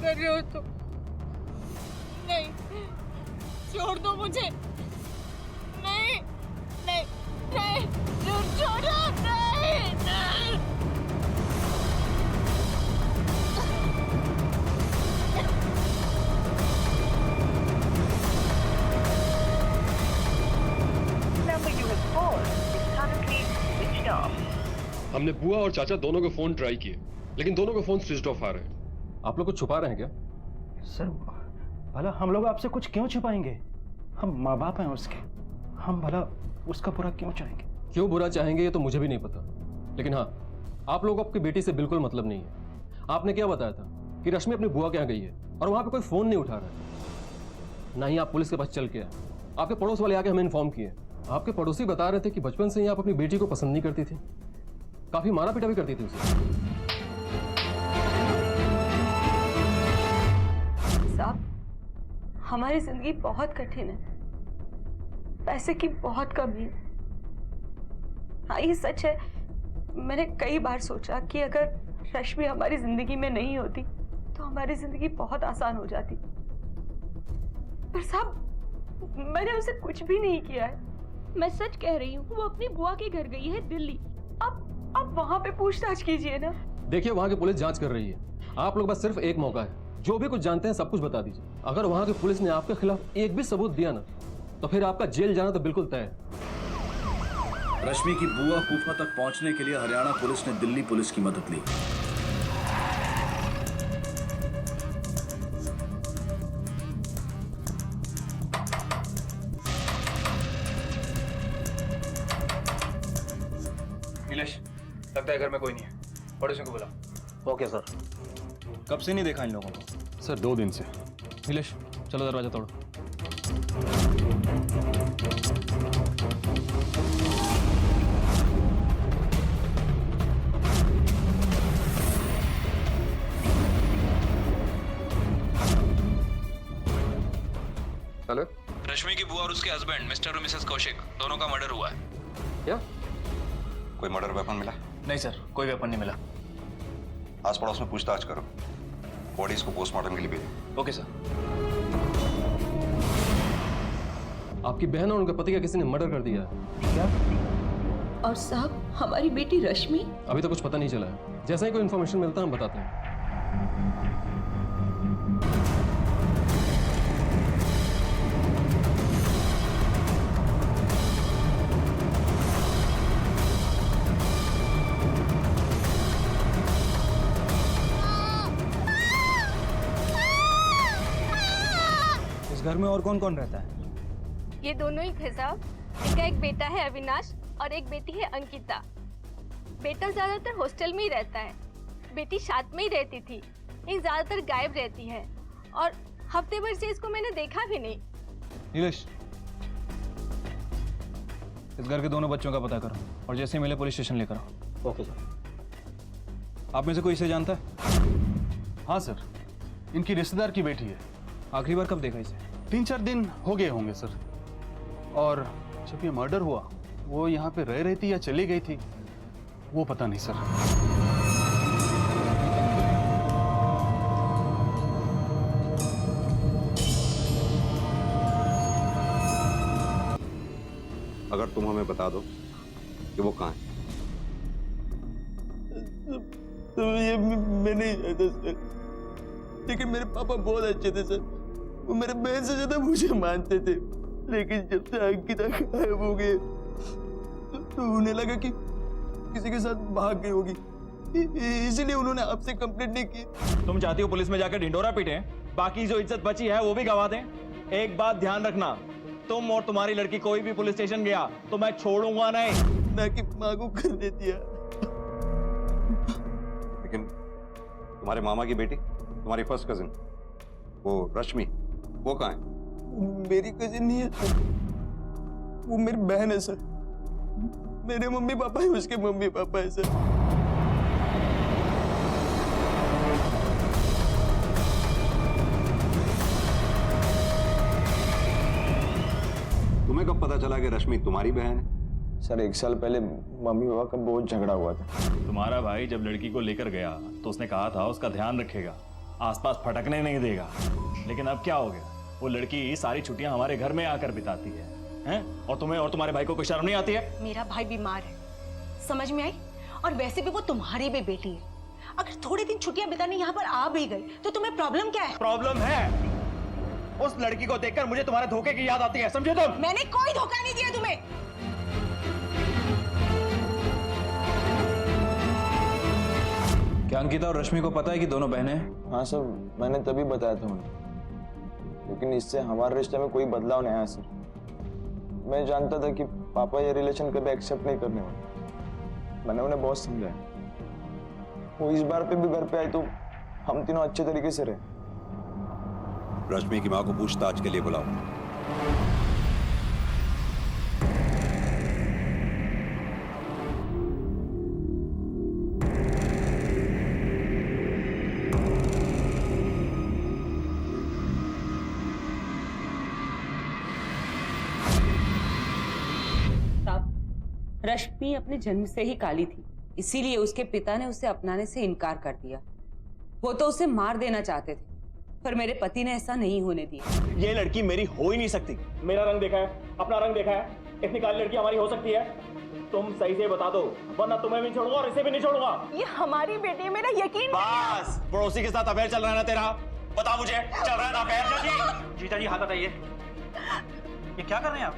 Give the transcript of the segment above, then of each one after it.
कर रहे हो तुम? नहीं, छोड़ दो मुझे। नहीं नहीं नहीं, छोड़ो, नहीं नहीं। हमने बुआ और चाचा दोनों को फोन ट्राई किए, लेकिन दोनों को फोन स्विच ऑफ आ रहे हैं। आप लोग कुछ छुपा रहे हैं क्या? सर भला हम लोग आपसे कुछ क्यों छुपाएंगे? हम माँ बाप हैं उसके, हम भला उसका बुरा क्यों चाहेंगे? क्यों बुरा चाहेंगे ये तो मुझे भी नहीं पता, लेकिन हाँ, आप लोग आपकी बेटी से बिल्कुल मतलब नहीं है। आपने क्या बताया था कि रश्मि अपनी बुआ के यहाँ गई है और वहां पे कोई फोन नहीं उठा रहा है। ना ही आप पुलिस के पास चल के आए, आपके पड़ोस वाले आके हमें इन्फॉर्म किए। आपके पड़ोसी बता रहे थे कि बचपन से ही आप अपनी बेटी को पसंद नहीं करती थी, काफी मारा पीटा भी करती थी उसे। साहब, हमारी जिंदगी बहुत कठिन है, पैसे की बहुत कमी है। हाँ, ये सच है, मैंने कई बार सोचा कि अगर रश्मि हमारी जिंदगी में नहीं होती तो हमारी जिंदगी बहुत आसान हो जाती। पर साहब, मैंने उसे कुछ भी नहीं किया है। मैं सच कह रही हूँ, वो अपनी बुआ के घर गई है दिल्ली। अब वहां पे पूछताछ कीजिए ना। देखिए, वहां की पुलिस जांच कर रही है। आप लोग बस सिर्फ एक मौका है, जो भी कुछ जानते हैं सब कुछ बता दीजिए। अगर वहां की पुलिस ने आपके खिलाफ एक भी सबूत दिया ना, तो फिर आपका जेल जाना तो बिल्कुल तय है। रश्मि की बुआ फूफा तक पहुंचने के लिए हरियाणा पुलिस ने दिल्ली पुलिस की मदद ली। नीलेश, लगता है घर में कोई नहीं है, पड़ोसियों को बुला। Okay sir. कब से नहीं देखा इन लोगों को? सर 2 दिन से। नीलेश, चलो दरवाजा तोड़ो। हेलो, रश्मि की बुआ और उसके हस्बैंड मिस्टर और मिसेस कौशिक दोनों का मर्डर हुआ है। क्या? कोई मर्डर वेपन मिला? नहीं सर, कोई वेपन नहीं मिला। आस पड़ोस में पूछताछ करो, बॉडीज को पोस्टमार्टम के लिए भेजो। Okay sir. आपकी बहन और उनके पति का किसी ने मर्डर कर दिया है। क्या? और साहब, हमारी बेटी रश्मि? अभी तो कुछ पता नहीं चला है, जैसा ही कोई इन्फॉर्मेशन मिलता है हम बताते हैं। इस घर में और कौन कौन रहता है? ये दोनों ही थे साहब। इनका एक बेटा है अविनाश और एक बेटी है अंकिता। बेटा ज्यादातर हॉस्टल में ही रहता है, बेटी साथ में ही रहती थी। ये ज्यादातर गायब रहती है और हफ्ते भर से इसको मैंने देखा भी नहीं। नीलेश, इस घर के दोनों बच्चों का पता करो और जैसे मिले पुलिस स्टेशन लेकर आओ। Okay sir. आप में से कोई इसे जानता है? हाँ सर, इनकी रिश्तेदार की बेटी है। आखिरी बार कब देखा इसे? 3-4 दिन हो गए होंगे सर। और जब ये मर्डर हुआ, वो यहाँ पे रह रही थी या चली गई थी, वो पता नहीं सर। अगर तुम हमें बता दो कि वो कहाँ है। तो ये मैं नहीं जानता सर, लेकिन मेरे पापा बहुत अच्छे थे सर। वो मेरे बहन से ज्यादा मुझे मानते थे, लेकिन जब से अंकिता गायब हो गई तो उन्हें लगा कि किसी के साथ भाग गई होगी, इसीलिए उन्होंने आपसे कंप्लेंट नहीं की। तुम चाहती हो पुलिस में जाकर ढिंडोरा पीटे, बाकी जो इज्जत बची है वो भी गवा दें? एक बात ध्यान रखना, तुम और तुम्हारी लड़की कोई भी पुलिस स्टेशन गया तो मैं छोड़ूंगा नहीं। ना कि माँ को कर दे दिया। लेकिन तुम्हारे मामा की बेटी, तुम्हारी फर्स्ट कजिन, वो रश्मि, वो कहाँ है? मेरी कजिन नहीं है सर, वो मेरी बहन है सर। मेरे मम्मी पापा है, उसके मम्मी पापा है सर। तुम्हें कब पता चला कि रश्मि तुम्हारी बहन है? सर 1 साल पहले मम्मी पापा का बहुत झगड़ा हुआ था। तुम्हारा भाई जब लड़की को लेकर गया तो उसने कहा था उसका ध्यान रखेगा। आसपास फटकने नहीं देगा। लेकिन अब क्या हो गया, वो लड़की सारी छुट्टियां हमारे घर में आकर बिताती है, हैं? और तुम्हें और तुम्हारे भाई को कोई शर्म नहीं आती है? मेरा भाई बीमार है, समझ में आई? और वैसे भी वो तुम्हारी भी बेटी है। अगर थोड़े दिन छुट्टियां बिताने यहाँ पर आ भी गई तो तुम्हें प्रॉब्लम क्या है? प्रॉब्लम है, उस लड़की को देखकर मुझे तुम्हारे धोखे की याद आती है, समझे तुम? मैंने कोई धोखा नहीं दिया तुम्हें। क्या अंकिता और रश्मि को पता है कि दोनों बहनें हैं? हाँ सर, मैंने तभी बताया था उन्हें, लेकिन इससे हमारे रिश्ते में कोई बदलाव नहीं आया सर। मैं जानता था कि पापा ये रिलेशन कभी एक्सेप्ट नहीं करने वाले। मैंने उन्हें बहुत समझाया। वो इस बार पे भी घर पे आए तो हम तीनों अच्छे तरीके से रहे। रश्मि की माँ को पूछताछ के लिए बुलाओ। रश्मि अपने जन्म से ही काली थी, इसीलिए उसके पिता ने उसे अपनाने से इनकार कर दिया। वो तो उसे मार देना चाहते थे, पर मेरे पति ने ऐसा नहीं होने दिया। ये लड़की मेरी हो ही नहीं सकती। मेरा रंग देखा है, अपना रंग देखा है, इतनी काली लड़की हमारी हो सकती है? तुम सही से बता दो, वरना तुम्हें भी छोड़ूंगा और इसे भी नहीं छोड़ूंगा। ये हमारी बेटी है, मेरा यकीन। बस, पड़ोसी के साथ अफेयर चल रहा है ना तेरा? बता मुझे, चल रहा है ना अफेयर? जीजा जी हाथ हटाइए। ये क्या कर रहे हैं आप?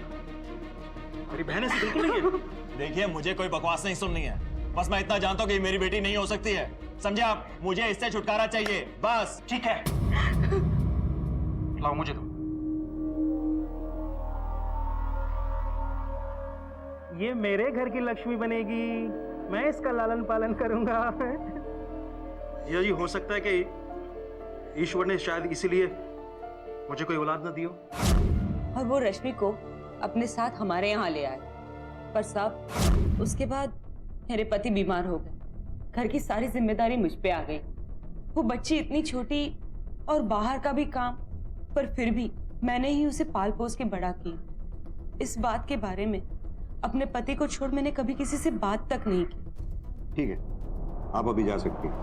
मेरी बहन ऐसी बिल्कुल नहीं है। देखिए, मुझे कोई बकवास नहीं सुननी है, बस मैं इतना जानता हूँ कि मेरी बेटी नहीं हो सकती है, समझे आप? मुझे इससे छुटकारा चाहिए, बस। ठीक है, लाओ मुझे दो। ये मेरे घर की लक्ष्मी बनेगी, मैं इसका लालन पालन करूंगा। जीजा जी, हो सकता है कि ईश्वर ने शायद इसीलिए मुझे कोई औलाद न दी हो। और वो रश्मि को अपने साथ हमारे यहाँ ले आए, पर साहब उसके बाद मेरे पति बीमार हो गए। घर की सारी जिम्मेदारी मुझ पे आ गई। वो बच्ची इतनी छोटी और बाहर का भी काम, पर फिर भी मैंने ही उसे पाल पोस के बड़ा की। इस बात के बारे में अपने पति को छोड़ मैंने कभी किसी से बात तक नहीं की। ठीक है, आप अभी जा सकती हैं।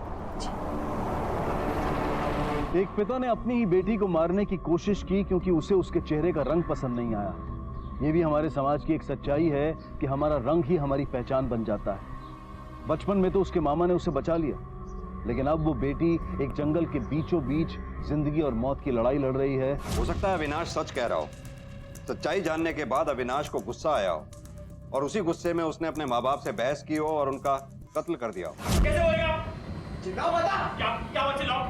एक पिता ने अपनी ही बेटी को मारने की कोशिश की क्योंकि उसे उसके चेहरे का रंग पसंद नहीं आया। ये भी हमारे समाज की एक सच्चाई है कि हमारा रंग ही हमारी पहचान बन जाता है। बचपन में तो उसके मामा ने उसे बचा लिया, लेकिन अब वो बेटी एक जंगल के बीचों बीच जिंदगी और मौत की लड़ाई लड़ रही है। हो सकता है अविनाश सच कह रहा हो। सच्चाई जानने के बाद अविनाश को गुस्सा आया हो और उसी गुस्से में उसने अपने माँ बाप से बहस की हो और उनका कत्ल कर दिया हो। कैसे बोलेगा? चिल्लाओ बता। क्या चिल्लाओ?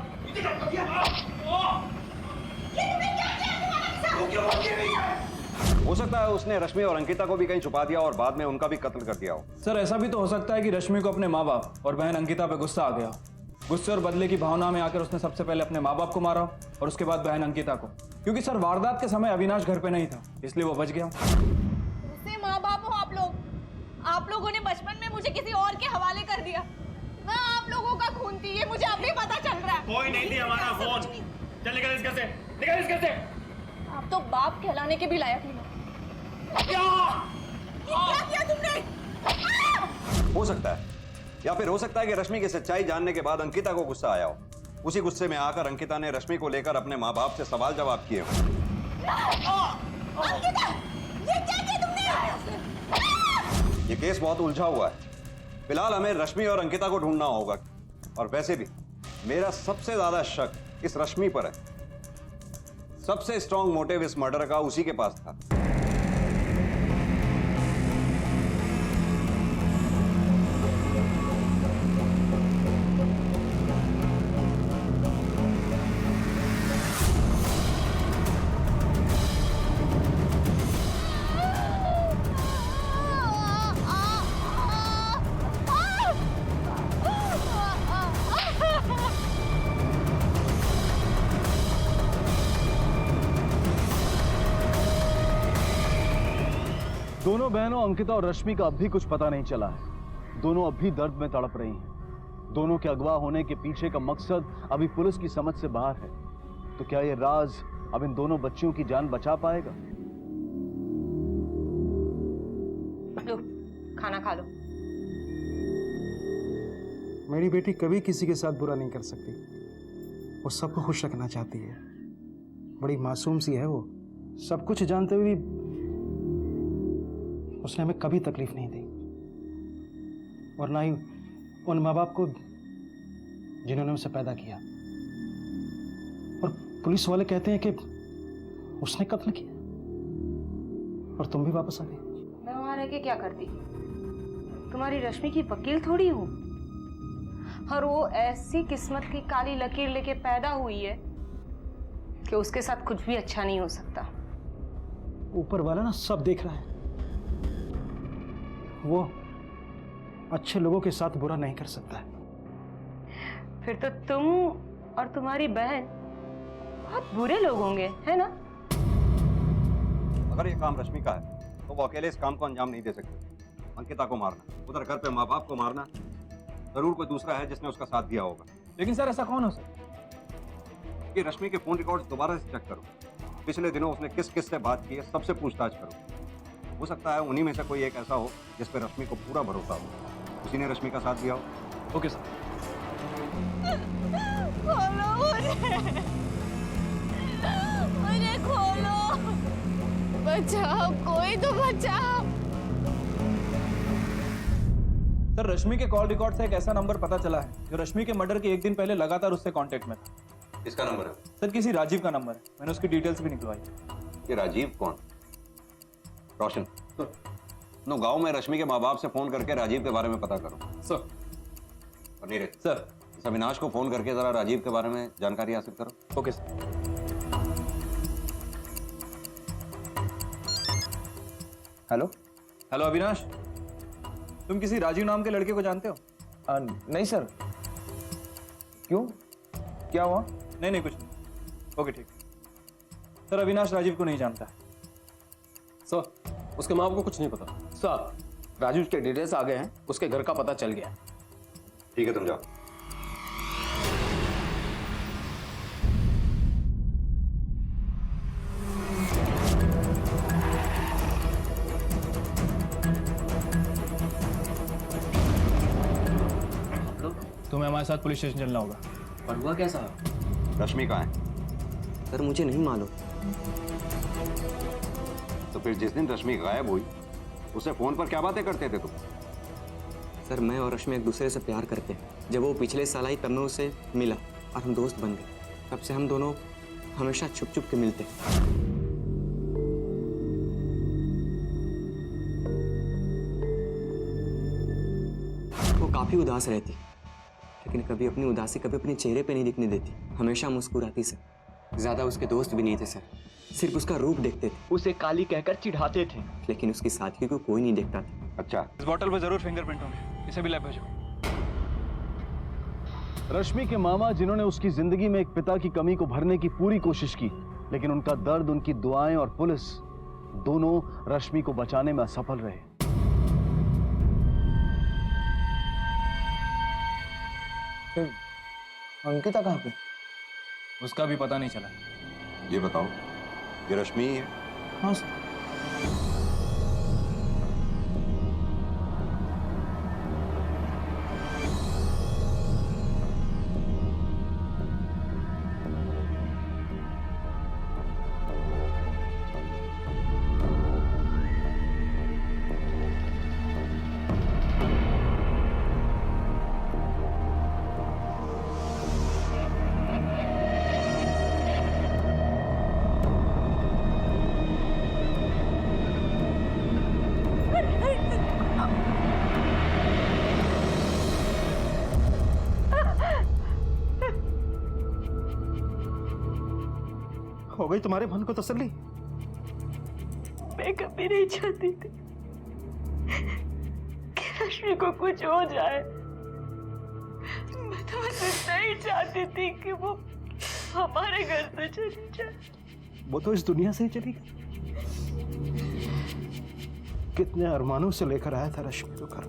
हो सकता है उसने रश्मि और अंकिता को भी कहीं छुपा दिया और बाद में उनका भी कत्ल कर दिया हो। सर, ऐसा भी तो हो सकता है कि रश्मि को अपने माँ बाप और बहन अंकिता पे गुस्सा आ गया। गुस्से और बदले की भावना में आकर उसने सबसे पहले अपने माँ बाप को मारा और उसके बाद बहन अंकिता को। क्योंकि सर, वारदात के समय अविनाश घर पे नहीं था, इसलिए वो बच गया। दूसरे माँ बाप हो आप लोग। आप लोगों ने बचपन में मुझे किसी और के हवाले कर दिया। मैं आप लोगों का खून थी, ये मुझे अभी पता चल रहा है। कोई नहीं थी हमारा खून। चल निकल इस घर से, निकल इस घर से। आप तो बाप कहलाने के भी लायक नहीं हो। क्या किया तुमने? हो सकता है, या फिर हो सकता है कि रश्मि की सच्चाई जानने के बाद अंकिता को गुस्सा आया हो। उसी गुस्से में आकर अंकिता ने रश्मि को लेकर अपने माँ बाप से सवाल जवाब किए हो। अंकिता, ये क्या किया तुमने? ये केस बहुत उलझा हुआ है। फिलहाल हमें रश्मि और अंकिता को ढूंढना होगा। और वैसे भी मेरा सबसे ज्यादा शक इस रश्मि पर है। सबसे स्ट्रॉन्ग मोटिव इस मर्डर का उसी के पास था। दोनों बहनों अंकिता और रश्मि का अब भी कुछ पता नहीं चला है। दोनों अब भी दर्द में तड़प रही हैं। दोनों के अगवा होने के पीछे का मकसद अभी पुलिस की समझ से बाहर है। तो क्या ये राज अब इन दोनों बच्चियों की जान बचा पाएगा? लो, खाना खा लो। मेरी बेटी कभी किसी के साथ बुरा नहीं कर सकती। वो सबको खुश रखना चाहती है। बड़ी मासूम सी है वो। सब कुछ जानते हुए भी उसने हमें कभी तकलीफ नहीं दी, और ना ही उन माँ बाप को जिन्होंने उसे पैदा किया। और पुलिस वाले कहते हैं कि उसने कत्ल किया, और तुम भी वापस आ गई। मैं वहां रह के क्या करती? तुम्हारी रश्मि की वकील थोड़ी हूँ, और वो ऐसी किस्मत की काली लकीर लेके पैदा हुई है कि उसके साथ कुछ भी अच्छा नहीं हो सकता। ऊपर वाला ना सब देख रहा है। वो अच्छे लोगों के साथ बुरा नहीं कर सकता है। फिर तो तुम और तुम्हारी बहन बहुत बुरे लोग होंगे, है ना? अगर ये काम रश्मि का है तो वो अकेले इस काम को अंजाम नहीं दे सकते। अंकिता को मारना, उधर घर पे माँ बाप को मारना, जरूर कोई दूसरा है जिसने उसका साथ दिया होगा। लेकिन सर ऐसा कौन हो सकता? कि रश्मि के फोन रिकॉर्ड दोबारा से चेक करो। पिछले दिनों उसने किस किस से बात की है सबसे पूछताछ करो। हो सकता है उन्हीं में से कोई एक ऐसा हो जिस पर रश्मि को पूरा भरोसा हो, उसी ने रश्मि का साथ दिया हो। Okay sir. खोलो मुझे खोलो, बचाओ, कोई तो बचाओ। सर रश्मि के कॉल रिकॉर्ड से एक ऐसा नंबर पता चला है जो रश्मि के मर्डर के एक दिन पहले लगातार उससे कांटेक्ट में था। किसका नंबर है? सर किसी राजीव का नंबर है, मैंने उसकी डिटेल्स भी निकलवाई। ये राजीव कौन? रोशन, नो गांव में रश्मि के माँ बाप से फोन करके राजीव के बारे में पता करो। सर। और नीरज सर। इस अविनाश को फोन करके जरा राजीव के बारे में जानकारी हासिल करो। Okay sir. Hello hello Avinash, तुम किसी राजीव नाम के लड़के को जानते हो? नहीं सर। क्यों, क्या हुआ? नहीं कुछ नहीं। ओके ठीक। सर अविनाश राजीव को नहीं जानता है। सर उसके माँ बाप को कुछ नहीं पता। सर राजू के डिटेल्स आ गए हैं, उसके घर का पता चल गया। ठीक है, तुम जाओ। तुम्हें हमारे साथ पुलिस स्टेशन चलना होगा। और हुआ कैसा? रश्मि कहाँ है? सर मुझे नहीं मालूम। तो फिर जिस दिन रश्मि गायब हुई उसे फोन पर क्या बातें करते थे तुम? सर मैं और रश्मि एक दूसरे से प्यार करते हैं। जब वो पिछले साल आई तब मैं उससे मिला और हम दोस्त बन गए। तब से हम दोनों हमेशा छुप छुप के मिलते। वो काफी उदास रहती, लेकिन कभी अपनी उदासी कभी अपने चेहरे पे नहीं दिखने देती, हमेशा मुस्कुराती सर। ज्यादा उसके दोस्त भी नहीं थे सर, सिर्फ उसका रूप देखते थे। उसे काली कहकर चिढ़ाते थे, लेकिन उसकी साथी को कोई नहीं देखता था। अच्छा, इस बोतल पर जरूर फिंगरप्रिंट होंगे, इसे भी लैब भेजो। रश्मि के मामा जिन्होंने उसकी जिंदगी में एक पिता की कमी को भरने की पूरी कोशिश की, लेकिन उनका दर्द, उनकी दुआएं और पुलिस दोनों रश्मि को बचाने में असफल रहे। अंकिता कहाँ पे? उसका भी पता नहीं चला। ये बताओ, ये रश्मि ही है? हाँ सर। हो गई तुम्हारे मन को तसल्ली? मैं कभी नहीं चाहती थी कि रश्मि को कुछ हो जाए। मैं तो बस इतना ही चाहती थी कि वो हमारे घर से चली जाए। वो तो इस दुनिया से ही चली गई। कितने अरमानों से लेकर आया था रश्मि को घर।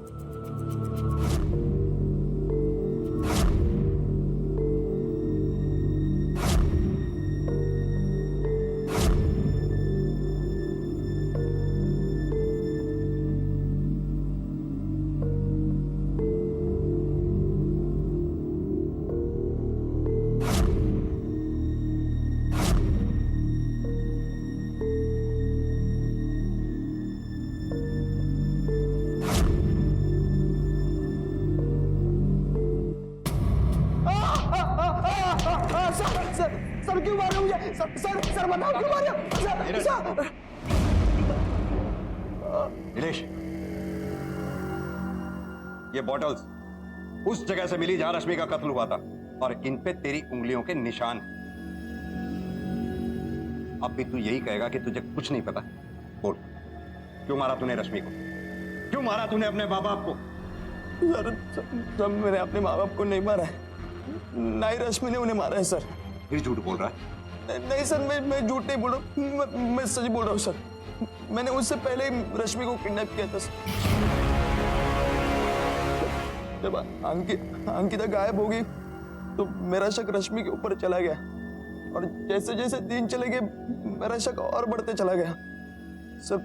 सर क्यों मार रहे हो मुझे? सर बताओ क्यों मार रहे हो? सर नीलेश, ये बॉटल्स उस जगह से मिली जहां रश्मि का कत्ल हुआ था और इन पे तेरी उंगलियों के निशान हैं। अब भी तू यही कहेगा कि तुझे कुछ नहीं पता? बोल, क्यों मारा तूने रश्मि को? क्यों मारा तूने अपने माँ बाप को? सर मैंने अपने माँ बाप को नहीं मारा है, ना ही रश्मि ने उन्हें मारा है सर। फिर झूठ बोल रहा है? नहीं सर, मैं झूठ नहीं बोल रहा हूँ, मैं सच बोल रहा हूँ सर। मैंने उससे पहले रश्मि को किडनैप किया था सर। जब अंकिता गायब हो गई तो मेरा शक रश्मि के ऊपर चला गया और जैसे जैसे दिन चले गए मेरा शक और बढ़ते चला गया सर।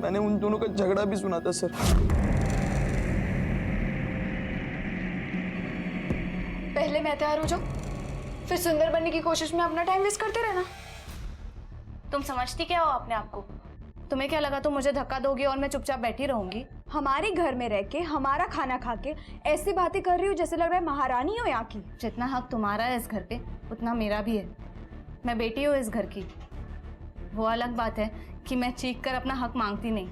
मैंने उन दोनों का झगड़ा भी सुना था सर। पहले मैं तैयार हो जाऊं, फिर सुंदर बनने की कोशिश में अपना टाइम वेस्ट करते रहना। तुम समझती क्या हो अपने आप को? तुम्हें क्या लगा तुम मुझे धक्का दोगी और मैं चुपचाप बैठी रहूंगी? हमारे घर में रह के हमारा खाना खा के ऐसी बातें कर रही हो जैसे लग रहा है महारानी हो यहाँ की। जितना हक तुम्हारा है इस घर पे उतना मेरा भी है। मैं बेटी हूँ इस घर की। वो अलग बात है कि मैं चीख कर अपना हक मांगती नहीं,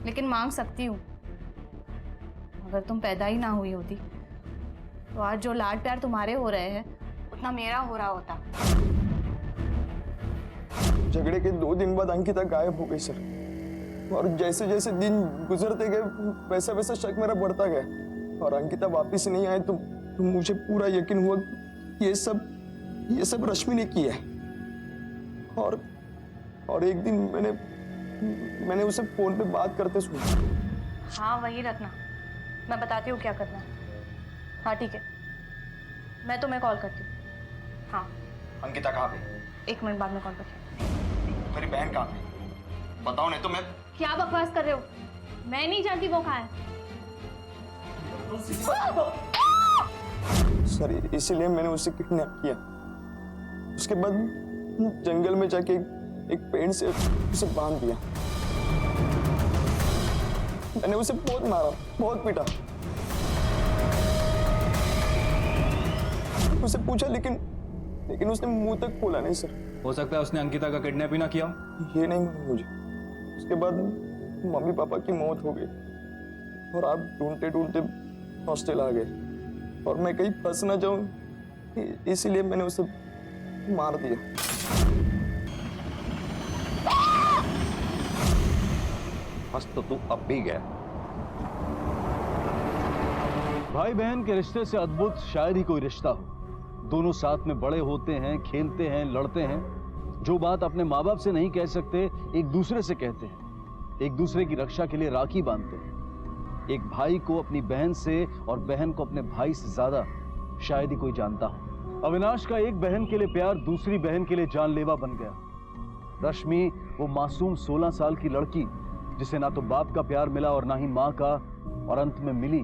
लेकिन मांग सकती हूँ। अगर तुम पैदा ही ना हुई होती तो आज जो लाड प्यार तुम्हारे हो रहे हैं उतना मेरा हो रहा होता। झगड़े के 2 दिन बाद अंकिता गायब हो गई सर, और जैसे जैसे दिन गुजरते गए वैसा वैसा शक मेरा बढ़ता गया और अंकिता वापिस नहीं आए तो मुझे पूरा यकीन हुआ कि ये सब रश्मि ने किया है। और एक दिन मैंने उसे फोन पे बात करते सुना। हाँ वही रखना, मैं बताती हूँ क्या करना है। हाँ ठीक है, मैं तुम्हें कॉल करती हूँ। हाँ अंकिता कहाँ पे? 1 मिनट बाद में कॉल करती हूँ। मेरी बहन कहाँ पे? बताओ नहीं तो मैं। क्या बकवास कर रहे हो? मैं नहीं जानती वो कहाँ है। सर इसीलिए मैंने उसे किडनैप किया। उसके बाद जंगल में जाके एक पेड़ से उसे बांध दिया। मैंने उसे बहुत मारा, बहुत पीटा, उसे पूछा लेकिन उसने मुंह तक खोला नहीं सर। हो सकता है उसने अंकिता का किडनैप ही ना किया। ये नहीं मालूम मुझे। उसके बाद मम्मी पापा की मौत हो गई और आप ढूंढते ढूंढते हॉस्टल आ गए और मैं कहीं फंस ना जाऊं इसीलिए मैंने उसे मार दिया। फंस तो तू अब भी गया। भाई बहन के रिश्ते से अद्भुत शायद ही कोई रिश्ता हो। दोनों साथ में बड़े होते हैं, खेलते हैं, लड़ते हैं। जो बात अपने माँ बाप से नहीं कह सकते एक दूसरे से कहते हैं। एक दूसरे की रक्षा के लिए राखी बांधते हैं। एक भाई को अपनी बहन से और बहन को अपने भाई से ज्यादा शायद ही कोई जानता हो। अविनाश का एक बहन के लिए प्यार दूसरी बहन के लिए जानलेवा बन गया। रश्मि वो मासूम 16 साल की लड़की जिसे ना तो बाप का प्यार मिला और ना ही माँ का, और अंत में मिली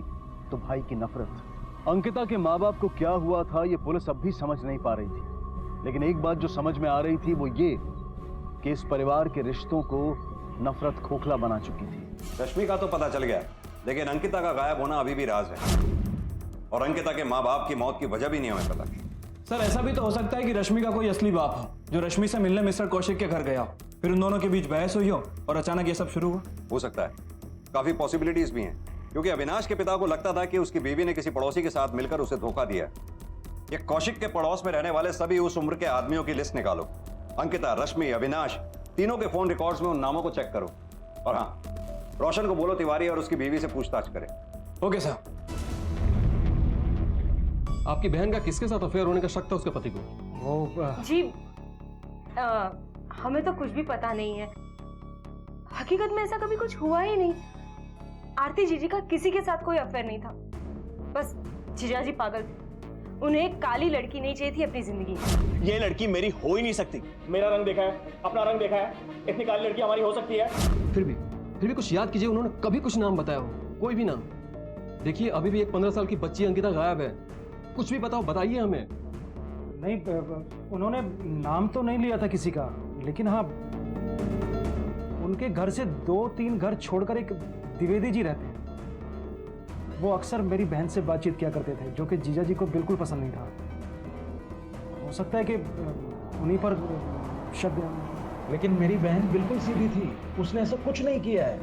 तो भाई की नफरत। अंकिता के माँ बाप को क्या हुआ था ये पुलिस अब भी समझ नहीं पा रही थी, लेकिन एक बात जो समझ में आ रही थी वो ये कि इस परिवार के रिश्तों को नफरत खोखला बना चुकी थी। रश्मि का तो पता चल गया, लेकिन अंकिता का गायब होना अभी भी राज है और अंकिता के माँ बाप की मौत की वजह भी नहीं हमें पता। सर ऐसा भी तो हो सकता है कि रश्मि का कोई असली बाप हो जो रश्मि से मिलने मिस्टर कौशिक के घर गया, फिर उन दोनों के बीच बहस हुई हो और अचानक ये सब शुरू हुआ। हो सकता है, काफी पॉसिबिलिटीज भी हैं, क्योंकि अविनाश के पिता को लगता था कि उसकी बीवी ने किसी पड़ोसी के साथ मिलकर उसे धोखा दिया है। ये कौशिक के पड़ोस में रहने वाले सभी उस उम्र के आदमियों की लिस्ट निकालो। अंकिता, रश्मि, अविनाश, तीनों के फोन रिकॉर्ड्स में उन नामों को चेक करो। और हाँ, रोशन को बोलो तिवारी और उसकी बीवी से पूछताछ करे। Okay sir. आपकी बहन का किसके साथ अफेयर होने का शक था उसके पति को? वो जी हमें तो कुछ भी पता नहीं है। हकीकत में ऐसा कभी कुछ हुआ ही नहीं। आरती जीजी का किसी के साथ कोई अफेयर नहीं था। बस जीजा जी पागल थे। उन्हें एक काली लड़की नहीं चाहिए थी अपनी जिंदगी में। ये लड़की मेरी हो ही नहीं सकती। मेरा रंग देखा है, अपना रंग देखा है, इतनी काली लड़की हमारी हो सकती है? फिर भी कुछ याद कीजिए, उन्होंने कभी कुछ नाम बताया हो? कोई भी नाम? देखिए अभी भी एक 15 साल की बच्ची अंकिता गायब है। कुछ भी बताओ, बताइए हमें। नहीं, उन्होंने नाम तो नहीं लिया था किसी का, लेकिन हाँ उनके घर से 2-3 घर छोड़कर एक द्विवेदी जी रहते हैं। वो अक्सर मेरी बहन से बातचीत किया करते थे, जो कि जीजा जी को बिल्कुल पसंद नहीं था। हो सकता है कि उन्हीं पर शक, लेकिन मेरी बहन बिल्कुल सीधी थी, उसने ऐसा कुछ नहीं किया है।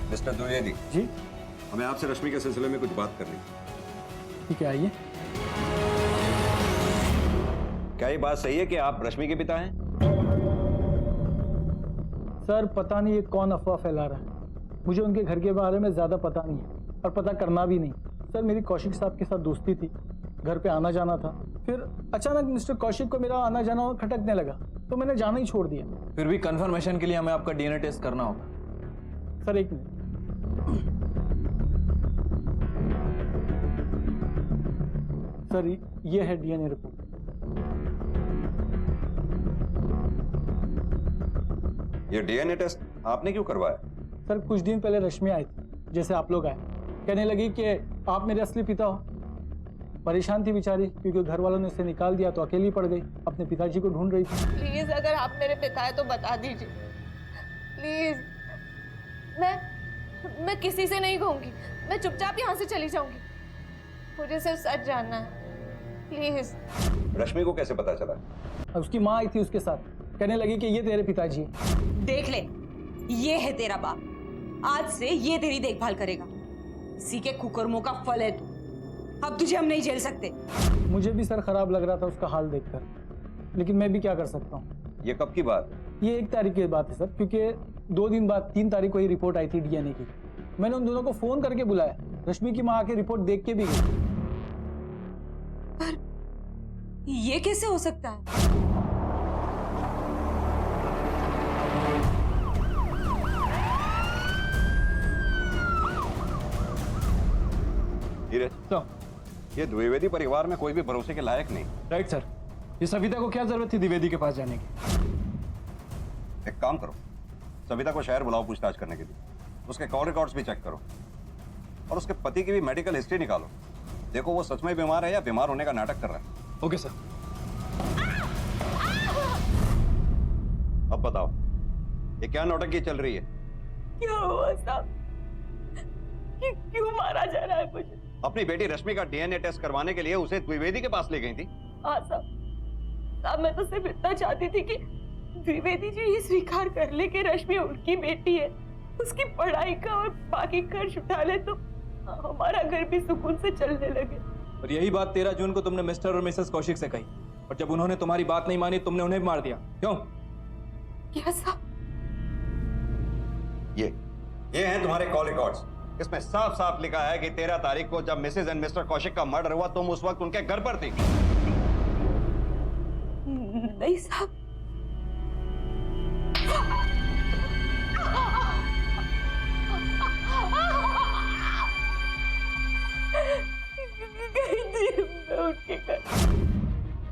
मिस्टर द्विवेदी जी, हमें आपसे रश्मि के सिलसिले में कुछ बात करनी है। ठीक है, आइए। क्या ये बात सही है कि आप रश्मि के पिता हैं? सर पता नहीं ये कौन अफवाह फैला रहा है, मुझे उनके घर के बारे में ज़्यादा पता नहीं है और पता करना भी नहीं। सर मेरी कौशिक साहब के साथ दोस्ती थी, घर पे आना जाना था, फिर अचानक मिस्टर कौशिक को मेरा आना जाना खटकने लगा तो मैंने जाना ही छोड़ दिया। फिर भी कंफर्मेशन के लिए हमें आपका डीएनए टेस्ट करना होगा। सर एक मिनट, सर ये है डीएनए रिपोर्ट। ये डीएनए टेस्ट आपने क्यों करवाया? सर कुछ दिन पहले रश्मि आई थी, जैसे आप लोग आए, कहने लगी कि आप मेरे असली पिता हो। परेशान थी बेचारी, क्योंकि घर वालों ने उसे निकाल दिया तो अकेली पड़ गई, अपने पिताजी को ढूंढ रही थी। प्लीज अगर आप मेरे पिता है तो बता दीजिए प्लीज। मैं किसी से नहीं कहूंगी, मैं चुपचाप यहाँ से चली जाऊंगी, मुझे सिर्फ सच जानना है प्लीज। रश्मि को कैसे पता चला? उसकी माँ आई थी उसके साथ, कहने लगी कि ये तेरे पिताजी हैं। देख ले, ये है तेरा बाप, आज से ये तेरी देखभाल करेगा। इसी के कुकर्मों का फल है तू। अब तुझे हम नहीं झेल सकते। मुझे भी सर खराब लग रहा था उसका हाल देखकर, लेकिन मैं भी क्या कर सकता हूँ। ये कब की बात है? ये 1 तारीख की बात है सर, क्योंकि 2 दिन बाद 3 तारीख को ही रिपोर्ट आई थी डीएनए की। मैंने उन दोनों को फोन करके बुलाया, रश्मि की माँ आके रिपोर्ट देख के भी गई। पर ये कैसे हो सकता है? ये द्विवेदी परिवार में कोई भी भरोसे के लायक नहीं। राइट सर, ये सविता को क्या जरूरत थी द्विवेदी के पास जाने की? एक काम करो, सविता को शहर बुलाओ पूछताछ करने के लिए, उसके कॉल रिकॉर्ड्स भी चेक करो और उसके पति की भी मेडिकल हिस्ट्री निकालो। देखो वो सच में बीमार है या बीमार होने का नाटक कर रहा है। Okay sir. अब बताओ, ये क्या नौटंकी चल रही है? क्या हुआ साहब? क्यों मारा जा रहा है मुझे? अपनी बेटी रश्मि का डीएनए टेस्ट करवाने के लिए उसे द्विवेदी के पास ले गई थी। हाँ साहब, मैं तो सिर्फ इतना चाहती थी कि द्विवेदी जी ये स्वीकार कर ले कि रश्मि उनकी बेटी है, उसकी पढ़ाई का और बाकी खर्च उठा ले तो हमारा घर भी सुकून से चलने लगे। और यही बात 13 जून को तुमने मिस्टर और मिसेस कौशिक से कही, और जब उन्होंने तुम्हारी बात नहीं मानी तुमने उन्हें भी मार दिया। क्यों? क्या साहब? ये हैं तुम्हारे कॉल रिकॉर्ड्स। इसमें साफ साफ लिखा है कि 13 तारीख को जब मिसेस एंड मिस्टर कौशिक का मर्डर हुआ तुम उस वक्त उनके घर पर थी। नहीं साहब,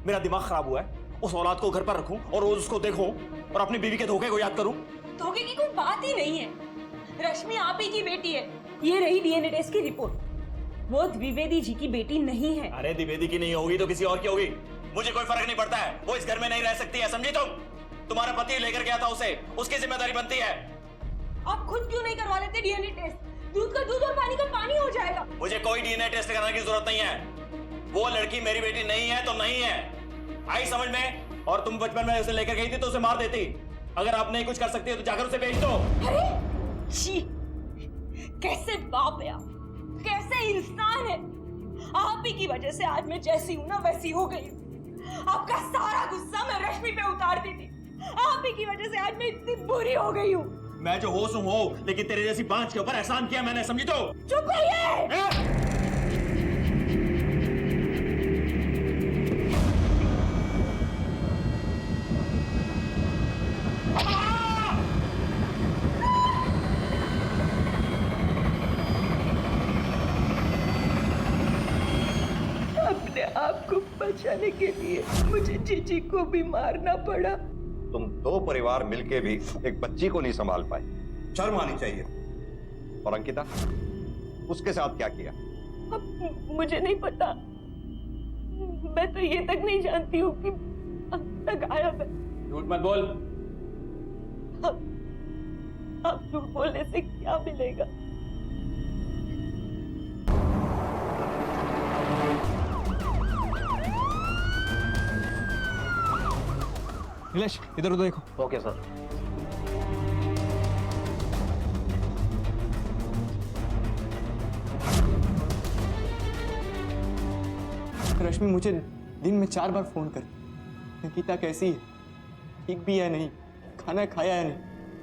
मेरा दिमाग खराब हुआ है, उस औलाद को घर पर रखूं और रोज उसको देखूं और अपनी बीवी के धोखे को याद करूं। धोखे की कोई बात ही नहीं है, रश्मि आप ही की बेटी है। ये रही डीएनए टेस्ट की रिपोर्ट, वो द्विवेदी जी की बेटी नहीं है। अरे द्विवेदी की नहीं होगी तो किसी और की होगी, मुझे कोई फर्क नहीं पड़ता है। वो इस घर में नहीं रह सकती है, समझी तुम? तुम्हारा पति लेकर गया था उसे, उसकी जिम्मेदारी बनती है। आप खुद क्यों नहीं करवा लेते डीएनए टेस्ट? दूध का दूध और पानी का पानी हो जाएगा। मुझे कोई डीएनए टेस्ट करने की जरूरत नहीं है। वो लड़की मेरी बेटी नहीं है तो नहीं है, आई समझ में? और तुम बचपन में उसे लेकर गई थी तो उसे मार देती। अगर आप नहीं कुछ कर सकती हो तो जाकर उसे बेच दो। अरे छी, कैसे बाप है आप, कैसे इंसान है। आप ही की वजह से आज मैं जैसी हूं ना वैसी हो गई हूं। आपका सारा गुस्सा मैं रश्मि पे उतारती थी, आप ही की वजह से आज मैं इतनी बुरी हो गई हूं। मैं जो होश हूं हो, लेकिन तेरे जैसी बांझ के ऊपर एहसान किया मैंने, समझी तो? चुप रहिए। अपने आप को बचाने के लिए मुझे जीजी को भी मारना पड़ा। तुम 2 परिवार मिलके भी एक बच्ची को नहीं संभाल पाए, शर्म आनी चाहिए। और अंकिता, उसके साथ क्या किया? अब मुझे नहीं पता, मैं तो ये तक नहीं जानती हूँ कि अंकिता गायब है। झूठ मत बोल। आप झूठ बोलने से क्या मिलेगा? नीलेश इधर उधर देखो। Okay sir. रश्मि मुझे दिन में 4 बार फोन करती, अंकिता कैसी है, ठीक भी है नहीं, खाना खाया है नहीं।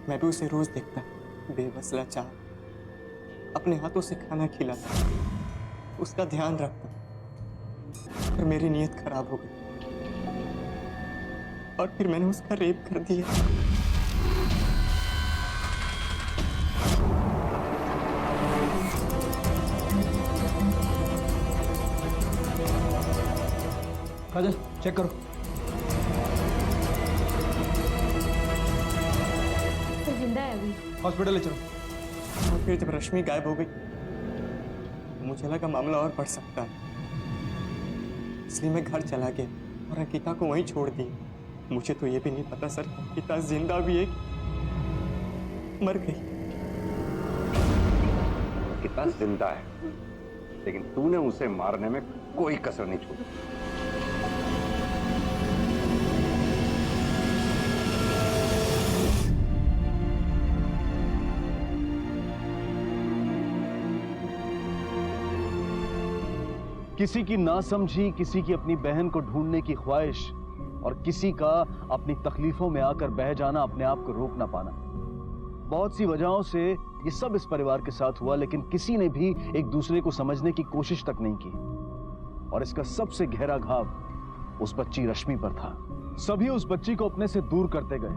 मैं भी उसे रोज देखता, बेबस लाचार, अपने हाथों से खाना खिलाता, उसका ध्यान रखता, पर मेरी नीयत खराब हो गई और फिर मैंने उसका रेप कर दिया। काजल चेक करो। जिंदा है अभी। हॉस्पिटल ले चलो। और फिर जब रश्मि गायब हो गई तो मुझे लगा मामला और बढ़ सकता है, इसलिए मैं घर चला गया और अंकिता को वहीं छोड़ दिया। मुझे तो ये भी नहीं पता सर, अंकिता जिंदा भी है कि मर गई। अंकिता जिंदा है, लेकिन तूने उसे मारने में कोई कसर नहीं छोड़ी। किसी की नासमझी, किसी की अपनी बहन को ढूंढने की ख्वाहिश और किसी का अपनी तकलीफों में आकर बह जाना, अपने आप को रोक ना पाना। बहुत सी वजहों से ये सब इस परिवार के साथ हुआ, लेकिन किसी ने भी एक दूसरे को समझने की कोशिश तक नहीं की। और इसका सबसे गहरा घाव उस बच्ची रश्मि पर था। सभी उस बच्ची को अपने से दूर करते गए,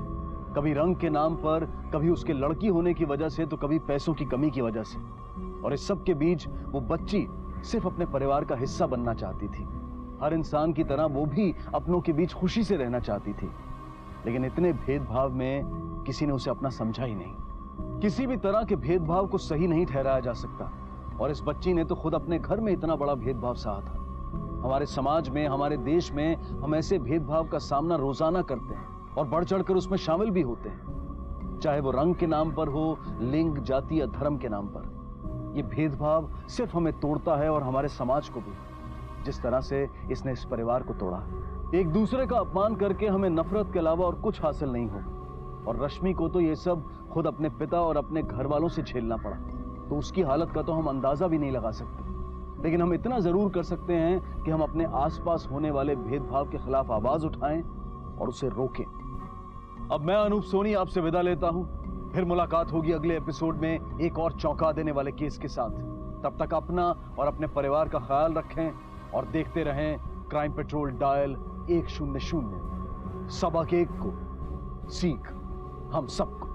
कभी रंग के नाम पर, कभी उसके लड़की होने की वजह से, तो कभी पैसों की कमी की वजह से। और इस सब के बीच वो बच्ची सिर्फ अपने परिवार का हिस्सा बनना चाहती थी। हर इंसान की तरह वो भी अपनों के बीच खुशी से रहना चाहती थी, लेकिन इतने भेदभाव में किसी ने उसे अपना समझा ही नहीं। किसी भी तरह के भेदभाव को सही नहीं ठहराया जा सकता, और इस बच्ची ने तो खुद अपने घर में इतना बड़ा भेदभाव सहा था। हमारे समाज में, हमारे देश में हम ऐसे भेदभाव का सामना रोजाना करते हैं और बढ़ चढ़कर उसमें शामिल भी होते हैं, चाहे वो रंग के नाम पर हो, लिंग, जाति या धर्म के नाम पर। ये भेदभाव सिर्फ हमें तोड़ता है और हमारे समाज को भी, जिस तरह से इसने इस परिवार को तोड़ा। एक दूसरे का अपमान करके हमें नफरत के अलावा और कुछ हासिल नहीं हो, और रश्मि को तो ये सब खुद अपने पिता और अपने घर वालों से झेलना पड़ा, तो उसकी हालत का तो हम अंदाजा भी नहीं लगा सकते। लेकिन हम इतना जरूर कर सकते हैं कि हम अपने आसपास होने वाले भेदभाव के खिलाफ आवाज उठाएं और उसे रोकें। अब मैं अनूप सोनी आपसे विदा लेता हूं। फिर मुलाकात होगी अगले एपिसोड में एक और चौंका देने वाले केस के साथ। तब तक अपना और अपने परिवार का ख्याल रखें और देखते रहें क्राइम पेट्रोल डायल 100। सबक एक को, सीख हम सबको।